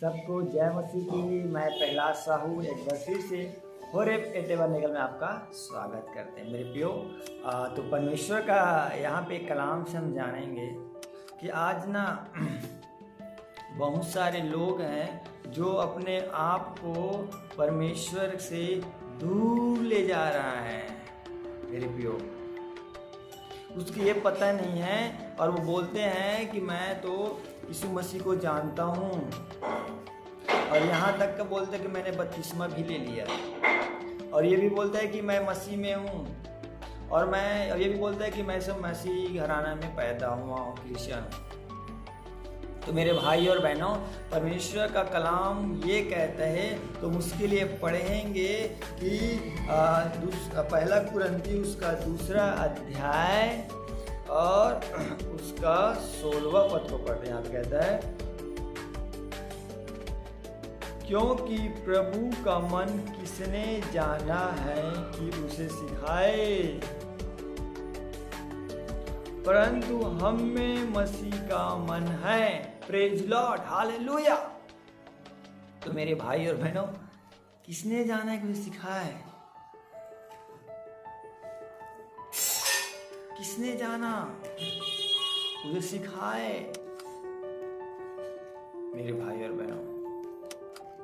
सबको जय मसीह की। मैं प्रहलाद साहू एक बार फिर से होरेब टेबरनेकल में आपका स्वागत करते हैं मेरे प्रियो। तो परमेश्वर का यहाँ पे कलाम से हम जानेंगे कि आज ना बहुत सारे लोग हैं जो अपने आप को परमेश्वर से दूर ले जा रहा है मेरे प्रियो। उसको ये पता नहीं है और वो बोलते हैं कि मैं तो यीशु मसीह को जानता हूँ, और यहाँ तक का बोलते हैं कि मैंने बपतिस्मा भी ले लिया, और ये भी बोलता है कि मैं मसीह में हूँ, और ये भी बोलता है कि मैं सब मसीह घराना में पैदा हुआ हूँ, क्रिश्चियन। तो मेरे भाई और बहनों, परमेश्वर का कलाम ये कहता है, तो उसके लिए पढ़ेंगे कि पहला कुरिन्थी उसका 2 अध्याय और उसका 16वां पद को पढ़ते हैं। यहाँ पे कहता है, क्योंकि प्रभु का मन किसने जाना है कि उसे सिखाए, परंतु हम में मसीह का मन है। Praise Lord, hallelujah. तो मेरे भाई और बहनों, किसने जाना है कि उसे सिखाए? किसने जाना उसे सिखाए? मेरे भाई और बहनों,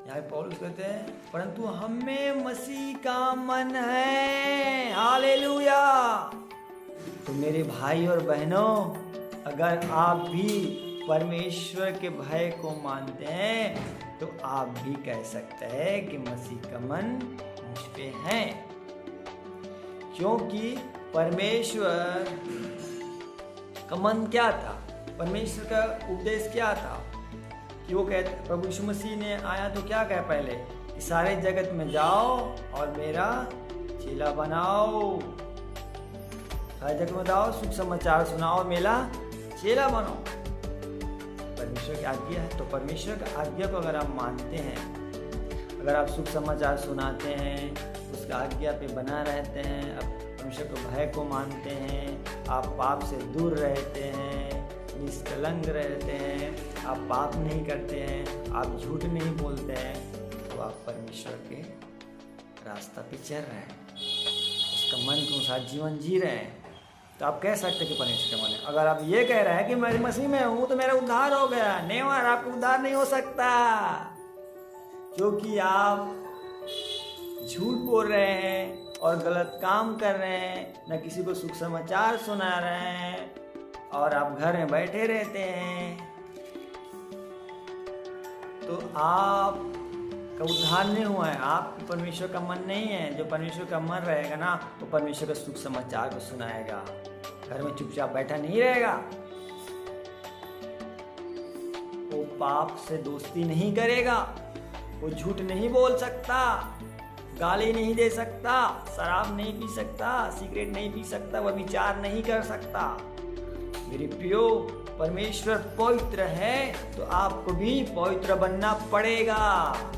यहाँ पौलुस कहते हैं, परंतु हम में मसीह का मन है। हालेलुया। तो मेरे भाई और बहनों, अगर आप भी परमेश्वर के भय को मानते हैं तो आप भी कह सकते हैं कि मसीह का मन मुझ पे है, क्योंकि परमेश्वर का मन क्या था? परमेश्वर का उद्देश्य क्या था? कि वो कहते, प्रभु यीशु मसीह ने आया तो क्या कहा पहले? कि सारे जगत में जाओ और मेरा चेला बनाओ। सारे जगत में जाओ, सुख समाचार सुनाओ, मेरा चेला बनो। परमेश्वर की आज्ञा है। तो परमेश्वर की आज्ञा को अगर आप मानते हैं, अगर आप सुख समाचार सुनाते हैं, उसका आज्ञा पे बना रहते हैं, आप परमेश्वर को भय को मानते हैं, आप पाप से दूर रहते हैं, निष्कलंक रहते हैं, आप पाप नहीं करते हैं, आप झूठ नहीं बोलते हैं, तो आप परमेश्वर के रास्ता पे चल रहे हैं, उसका मन के अनुसार जीवन जी रहे हैं। तो आप कह सकते हैं कि परमेश्वर का मन है। अगर आप ये कह रहे हैं कि मैं मसीह में हूँ तो मेरा उद्धार हो गया, नेवर, आपका उद्धार नहीं हो सकता, क्योंकि आप झूठ बोल रहे हैं और गलत काम कर रहे हैं, न किसी को सुख समाचार सुना रहे हैं, और आप घर में बैठे रहते हैं, तो आप का उद्धार नहीं हुआ है। आप परमेश्वर का मन नहीं है। जो परमेश्वर का मन रहेगा ना, तो परमेश्वर का सुख समाचार को सुनाएगा, घर में चुपचाप बैठा नहीं रहेगा। वो पाप से दोस्ती नहीं करेगा, वो झूठ नहीं बोल सकता, गाली नहीं दे सकता, शराब नहीं पी सकता, सिगरेट नहीं पी सकता, व्यभिचार नहीं कर सकता। मेरे प्रियो, परमेश्वर पवित्र है तो आपको भी पवित्र बनना पड़ेगा।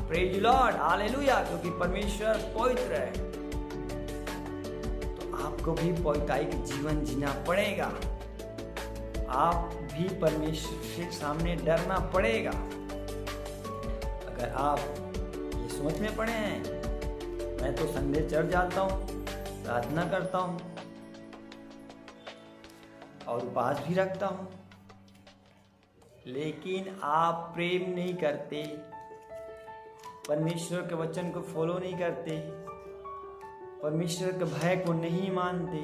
Praise Lord, hallelujah. क्योंकि परमेश्वर पवित्र है तो आपको भी पवित्राई का जीवन जीना पड़ेगा। आप भी परमेश्वर के सामने डरना पड़ेगा। अगर आप ये सोच में पड़े हैं, मैं तो संडे चर्च जाता हूँ, प्रार्थना करता हूँ और उपवास भी रखता हूँ, लेकिन आप प्रेम नहीं करते, परमेश्वर के वचन को फॉलो नहीं करते, परमेश्वर के भय को नहीं मानते,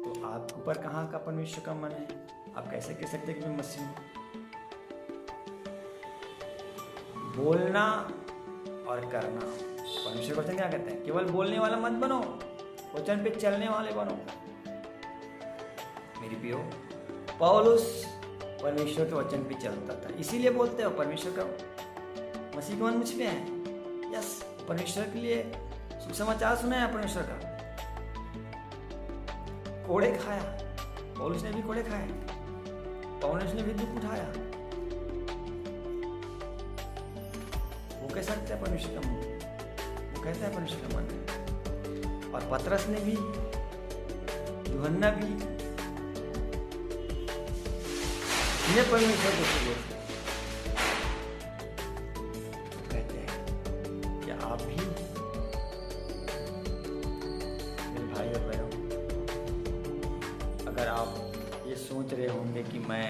तो आपके ऊपर कहाँ का परमेश्वर का मन है? आप कैसे कह सकते कि मैं मसीह हूँ? बोलना और करना। परमेश्वर वचन क्या कहते हैं? केवल बोलने वाला मत बनो, वचन पे चलने वाले बनो। मेरी प्रियो, पौलुस परमेश्वर के वचन पे चलता था, इसीलिए बोलते हो परमेश्वर का मसीह का मन मुझ पे है। यस, परमेश्वर के लिए सुख समाचार सुनाया परमेश्वर का। कोड़े खाया, पौलुस ने भी कोड़े खाए, पौलुस ने भी दुख उठाया। वो कह सकते हैं परमेश्वर का मन, वो कहता है परमेश्वर का मन है। और पतरस ने भी, यूहन्ना भी, इन्हें परमेश्वर को आप भी मेरे भाई और बहनों, अगर आप ये सोच रहे होंगे कि मैं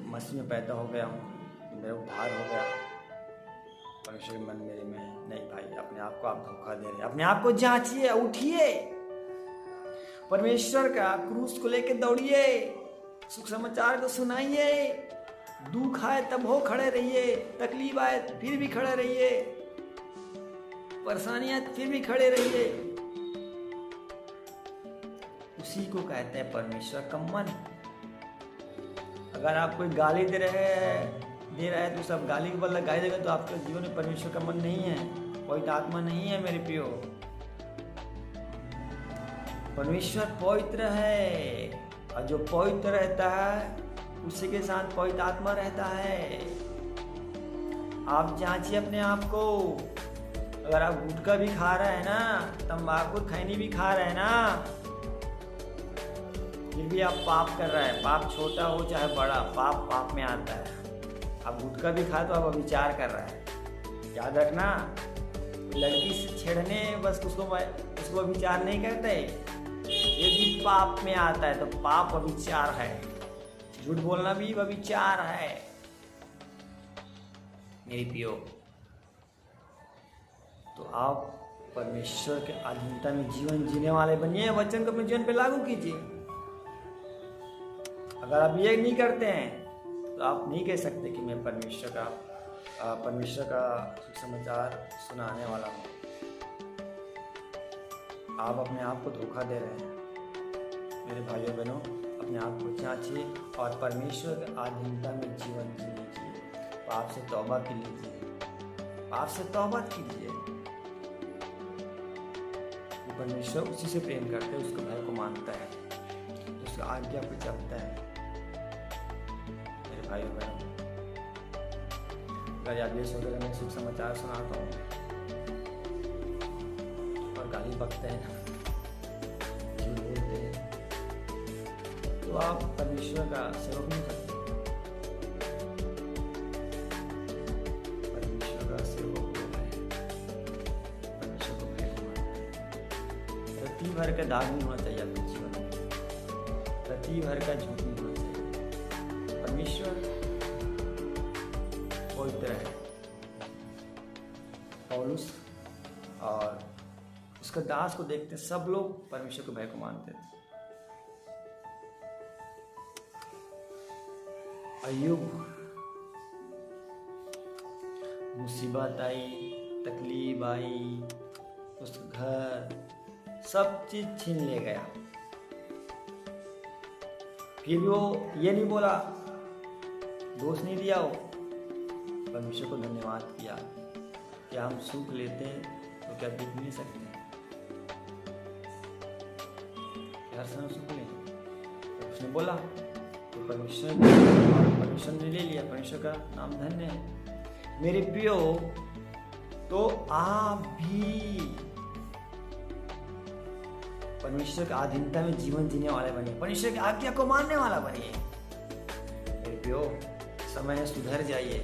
मसीह में पैदा हो गया हूँ, मेरा उद्धार हो गया, परमेश्वर के मन मेरे में, नहीं भाई, अपने आप को आप धोखा दे रहे हैं। अपने आप को जांचिए, उठिए, परमेश्वर का क्रूस को लेकर दौड़िए, सुख समाचार को सुनाइए, दुख आए तब हो खड़े रहिए, तकलीफ आए फिर भी खड़े रहिए, परेशानी आए फिर भी खड़े रहिए। उसी को कहते हैं परमेश्वर का मन। अगर आप कोई गाली दे रहा है तो सब गाली के बदला गाली देगा, तो आपके जीवन में परमेश्वर का मन नहीं है, पवित्र आत्मा नहीं है मेरे प्रियो। परमेश्वर पवित्र है, और जो पवित्र रहता है उसी के साथ पवित्र आत्मा रहता है। आप जांचिए अपने आप को। अगर आप गुटखा भी खा रहे हैं ना, तंबाकू खैनी भी खा रहे हैं ना, फिर भी आप पाप कर रहे हैं, पाप छोटा हो चाहे बड़ा, पाप पाप में आता है। आप गुटखा भी खा तो आप विचार कर रहे हैं। याद रखना, लड़की से छेड़ने बस उसको विचार नहीं करते, ये भी पाप में आता है, तो पाप विचार है। झूठ बोलना भी विचार है मेरी प्रियो। तो आप परमेश्वर के अधीनता में जीवन जीने वाले बनिए, वचन को अपने जीवन पे लागू कीजिए। अगर आप ये नहीं करते हैं तो आप नहीं कह सकते कि मैं परमेश्वर का सुसमाचार सुनाने वाला हूँ। आप अपने आप को धोखा दे रहे हैं मेरे भाइयों बहनों। अपने आप को जांचिए और परमेश्वर के अधीनता में जीवन जीजिए। पाप से तौबा कीजिए, पाप से तौबा कीजिए। परमेश्वर उसी से प्रेम करते है, उसके भय को मानता है, उसका आज्ञा पर चलता है मेरे भाइयों बहनों। अगर आप ये सोच रहे मैं शुभ समाचार सुनाता हूँ और गाली बकते हैं, झूठ बोलते हैं, तो आप परमेश्वर का सेवक नहीं करते। परमेश्वर का सेवक जो है, परमेश्वर को भय मानता है। रत्ती भर का दाग नहीं होना चाहिए आपके जीवन में, रत्ती भर का झूठ नहीं होना चाहिए। परमेश्वर पवित्र है। पौलुस और उसका दास को देखते सब लोग परमेश्वर के भय को मानते थे। अय्यूब, मुसीबत आई, तकलीफ आई, उसका घर सब चीज छीन ले गया, फिर भी वो ये नहीं बोला, दोष नहीं दिया, वो परमेश्वर को धन्यवाद किया। क्या हम सुख लेते तो क्या दुख मिल सकते हैं? हर समय सुख लेते, तो उसने बोला तो परमेश्वर ने ले लिया। परमेश्वर का नाम धन्य है मेरे प्रियो। तो आप भी परमेश्वर की अधीनता में जीवन जीने वाले बनिए, परमेश्वर की आज्ञा को मानने वाला बनिए मेरे प्रियो। समय है, सुधर जाइए।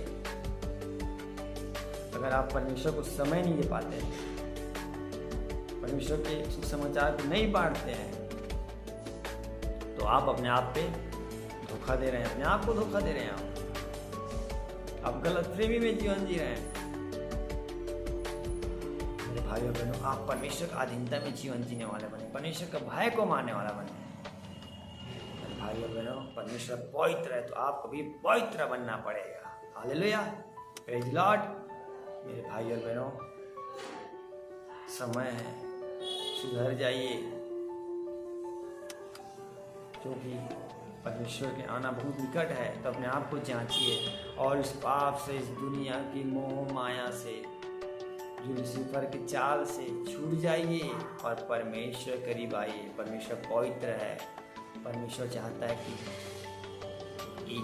अगर आप परमेश्वर को समय नहीं दे पाते, परमेश्वर के सुसमाचार को नहीं बांटते हैं, तो आप अपने आप पे धोखा दे रहे हैं, अपने आप को धोखा दे रहे हैं। आप गलतफहमी में जीवन जी रहे हैं मेरे भाइयों बहनों। आप परमेश्वर की अधीनता में जीवन जीने वाले बने, परमेश्वर का भय को मानने वाला बने मेरे भाइयों बहनों। परमेश्वर पवित्र है, तो आपको भी पवित्र बनना पड़ेगा। हालेलुया, प्रेज लॉर्ड मेरे भाई और बहनों। समय है, सुधर जाइए, क्योंकि परमेश्वर के आना बहुत निकट है। तो अपने आप को जांचिए और इस पाप से, इस दुनिया की मोह माया से, लूसीफर की चाल से छूट जाइए और परमेश्वर करीब आइए। परमेश्वर पवित्र है। परमेश्वर चाहता है कि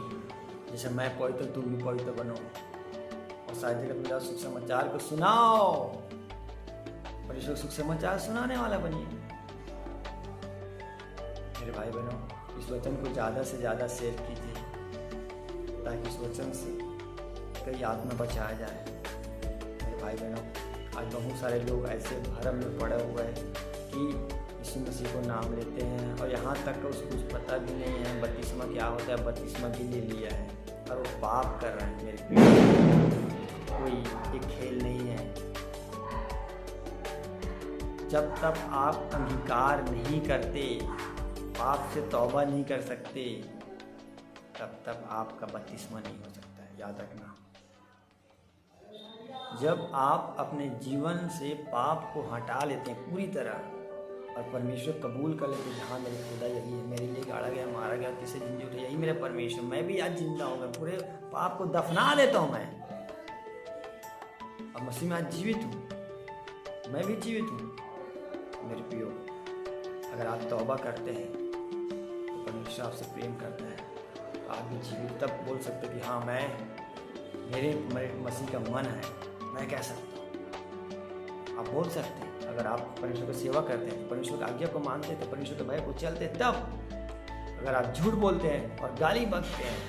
जैसे मैं पवित्र तुम भी पवित्र बनो, और सारी जगह मेरा सुख समाचार को सुनाओ। परमेश्वर सुख समाचार सुनाने वाला बनिए मेरे भाई बहनों। इस वचन को ज़्यादा से ज़्यादा शेयर कीजिए, ताकि इस वचन से कई आत्मा बचाया जाए। मेरे भाई बहनों, आज बहुत सारे लोग ऐसे भरम में पड़े हुए हैं कि यीशु मसीह को नाम लेते हैं और यहाँ तक कि उसको कुछ पता भी नहीं है बपतिस्मा क्या होता है, बपतिस्मा भी ले लिया है और वो पाप कर रहे हैं। मेरे कोई एक खेल नहीं है। जब तक आप अंगीकार नहीं करते, पाप से तौबा नहीं कर सकते, तब तक आपका बपतिस्मा नहीं हो सकता है। याद रखना, जब आप अपने जीवन से पाप को हटा लेते हैं पूरी तरह और परमेश्वर कबूल कर लेते हैं, हाँ मेरे खुदा यही है, मेरे लिए गाड़ा गया, मारा गया, किसे जिंदगी उठे, यही मेरे परमेश्वर, मैं भी आज जिंदा हूँ, मैं पूरे पाप को दफना देता हूँ मैं, अब मसीह में आज जीवित हूँ, मैं भी जीवित हूँ। मेरे प्रियो, अगर आप तौबा करते हैं तो परमेश्वर आपसे प्रेम करता है, आप भी जीवित तब बोल सकते कि हाँ मेरे मसीह का मन है, मैं कह सकता हूँ। आप बोल सकते हैं। अगर आप परमेश्वर की सेवा करते हैं, परमेश्वर की आज्ञा को मानते हैं, तो परमेश्वर के भय को चलते हैं, तब अगर आप झूठ बोलते हैं और गाली बकते हैं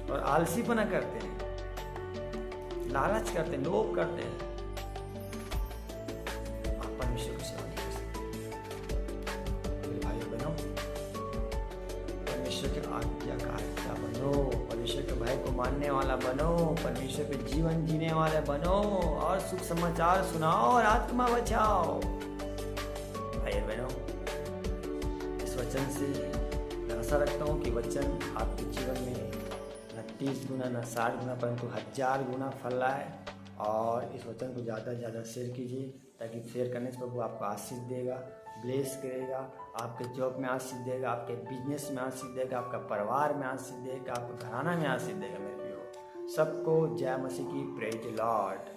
और आलसीपना करते हैं, लालच करते हैं, लोभ करते हैं, आप परमेश्वर की सेवा नहीं कर सकते। मेरे भाइयों बहनों, परमेश्वर के आज्ञाकारिता बनो, परमेश्वर के भय को मानने वाला बनो, परमेश्वर के जीवन जीने वाले बनो और सुख समाचार सुनाओ और आत्मा बचाओ। भाई बहनों, इस वचन से मैं आशा रखता हूँ कि वचन आपके जीवन में न 30 गुना न 60 गुना परंतु 1000 गुना फल लाए। और इस वचन को ज़्यादा से ज़्यादा शेयर कीजिए, ताकि शेयर करने से प्रभु आपको आशीष देगा, ब्लेस करेगा, आपके जॉब में आशीष देगा, आपके बिजनेस में आशीष देगा, आपका परिवार में आशीष देगा, आपके घराना में आशीष देगा। मेरे प्रियो, सबको जय मसीह की, प्रेज द लॉर्ड।